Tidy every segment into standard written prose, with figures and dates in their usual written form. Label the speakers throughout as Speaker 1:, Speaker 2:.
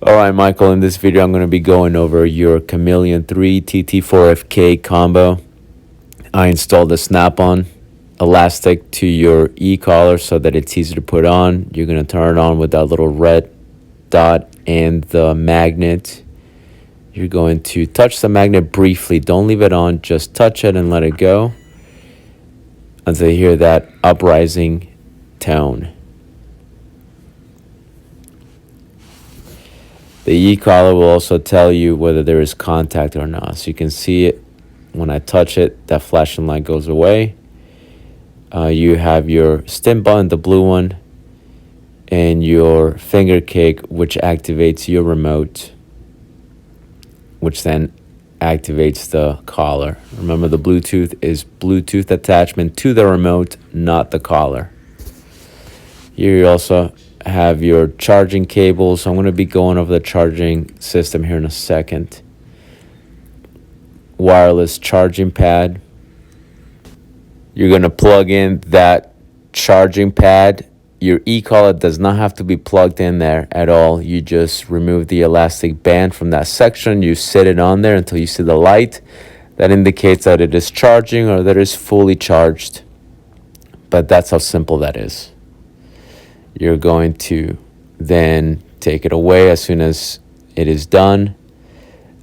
Speaker 1: Alright, Michael, in this video I'm going to be going over your Chameleon 3 TT4FK combo. I installed a snap-on elastic to your e-collar so that it's easy to put on. You're going to turn it on with that little red dot and the magnet. You're going to touch the magnet briefly. Don't leave it on. Just touch it and let it go until you hear that uprising tone. The e-collar will also tell you whether there is contact or not. So you can see it when I touch it, that flashing light goes away. You have your stim button, the blue one, and your finger kick, which activates your remote, which then activates the collar. Remember, the Bluetooth is Bluetooth attachment to the remote, not the collar. Here you also have your charging cable. So I'm going to be going over the charging system here in a second. Wireless charging pad. You're going to plug in that charging pad. Your e-collar does not have to be plugged in there at all. You just remove the elastic band from that section. You sit it on there until you see the light. That indicates that it is charging or that it is fully charged. But that's how simple that is. You're going to then take it away as soon as it is done.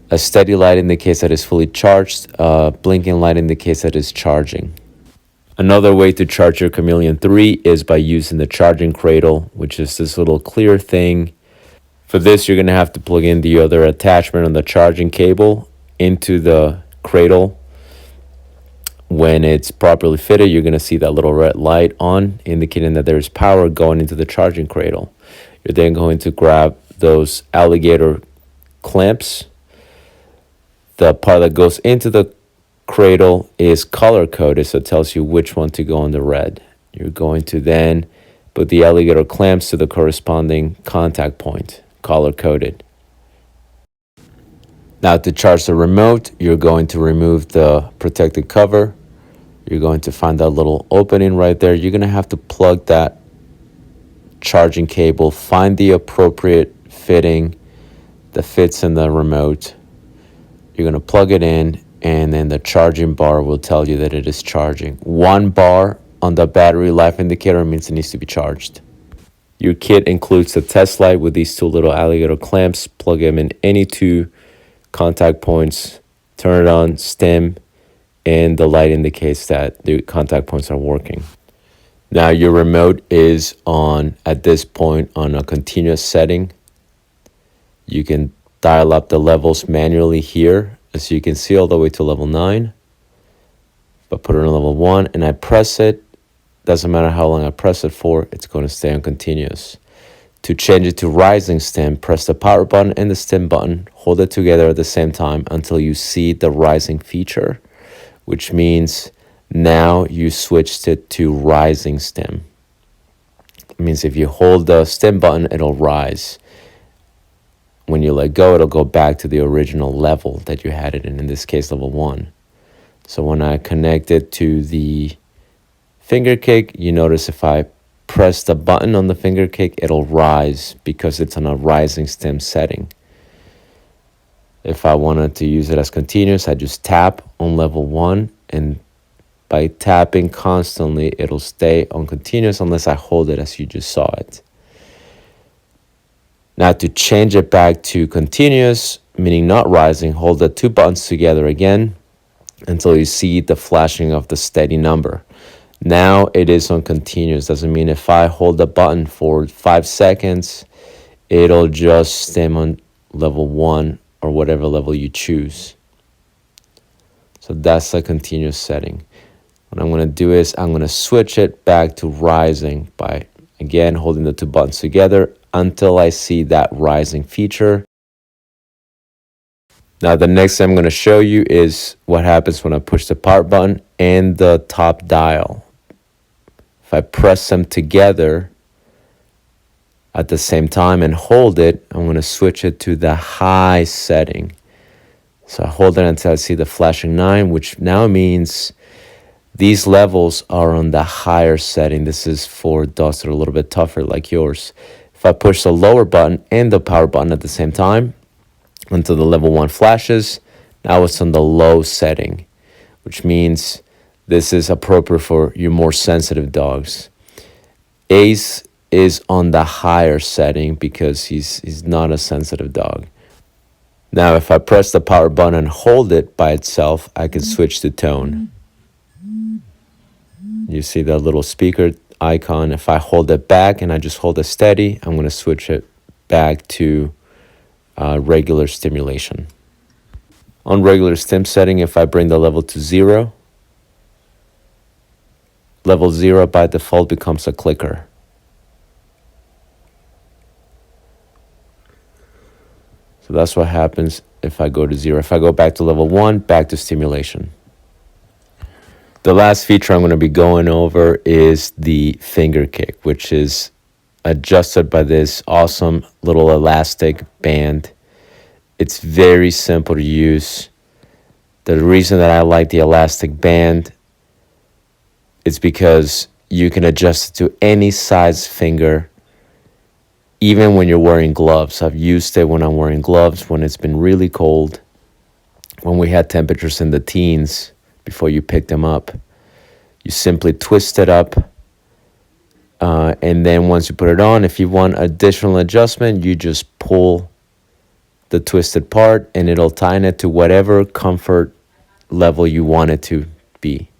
Speaker 1: A steady light indicates that it's fully charged. A blinking light indicates that it's charging. Another way to charge your Chameleon 3 is by using the charging cradle, which is this little clear thing. For this, you're going to have to plug in the other attachment on the charging cable into the cradle. When it's properly fitted, you're going to see that little red light on, indicating that there's power going into the charging cradle. You're then going to grab those alligator clamps. The part that goes into the cradle is color-coded, so it tells you which one to go on the red. You're going to then put the alligator clamps to the corresponding contact point, color-coded. Now, to charge the remote, you're going to remove the protective cover. You're going to find that little opening right there. You're going to have to plug that charging cable, find the appropriate fitting that fits in the remote. You're going to plug it in, and then the charging bar will tell you that it is charging. 1 bar on the battery life indicator means it needs to be charged. Your kit includes the test light with these 2 little alligator clamps. Plug them in any 2 contact points, turn it on, stim, and the light indicates that the contact points are working. Now your remote is on, at this point, on a continuous setting. You can dial up the levels manually here, as you can see, all the way to level 9. But put it on level 1 and I press it, doesn't matter how long I press it for, it's going to stay on continuous. To change it to rising stim, press the power button and the stim button, hold it together at the same time until you see the rising feature, which means now you switched it to rising stim. It means if you hold the stim button, it'll rise. When you let go, it'll go back to the original level that you had it in this case, level 1. So when I connect it to the finger kick, you notice if I press the button on the finger kick, it'll rise because it's on a rising stim setting. If I wanted to use it as continuous, I just tap on level 1, and by tapping constantly, it'll stay on continuous unless I hold it as you just saw it. Now to change it back to continuous, meaning not rising, hold the 2 buttons together again until you see the flashing of the steady number. Now it is on continuous. Doesn't mean if I hold the button for 5 seconds, it'll just stem on level 1 or whatever level you choose. So that's the continuous setting. What I'm going to do is I'm going to switch it back to rising by, again, holding the 2 buttons together until I see that rising feature. Now the next thing I'm going to show you is what happens when I push the power button and the top dial. If I press them together at the same time and hold it, I'm going to switch it to the high setting. So I hold it until I see the flashing 9, which now means these levels are on the higher setting. This is for dots that are a little bit tougher like yours. If I push the lower button and the power button at the same time until the level 1 flashes, now it's on the low setting, which means this is appropriate for your more sensitive dogs. Ace is on the higher setting because he's not a sensitive dog. Now, if I press the power button and hold it by itself, I can switch to tone. You see that little speaker icon. If I hold it back and I just hold it steady, I'm going to switch it back to regular stimulation. On regular stim setting, if I bring the level to 0, level 0 by default becomes a clicker. So that's what happens if I go to 0. If I go back to level 1, back to stimulation. The last feature I'm going to be going over is the finger kick, which is adjusted by this awesome little elastic band. It's very simple to use. The reason that I like the elastic band is because you can adjust it to any size finger, even when you're wearing gloves. I've used it when I'm wearing gloves, when it's been really cold, when we had temperatures in the teens before you pick them up. You simply twist it up, and then once you put it on, if you want additional adjustment, you just pull the twisted part and it'll tighten it to whatever comfort level you want it to be.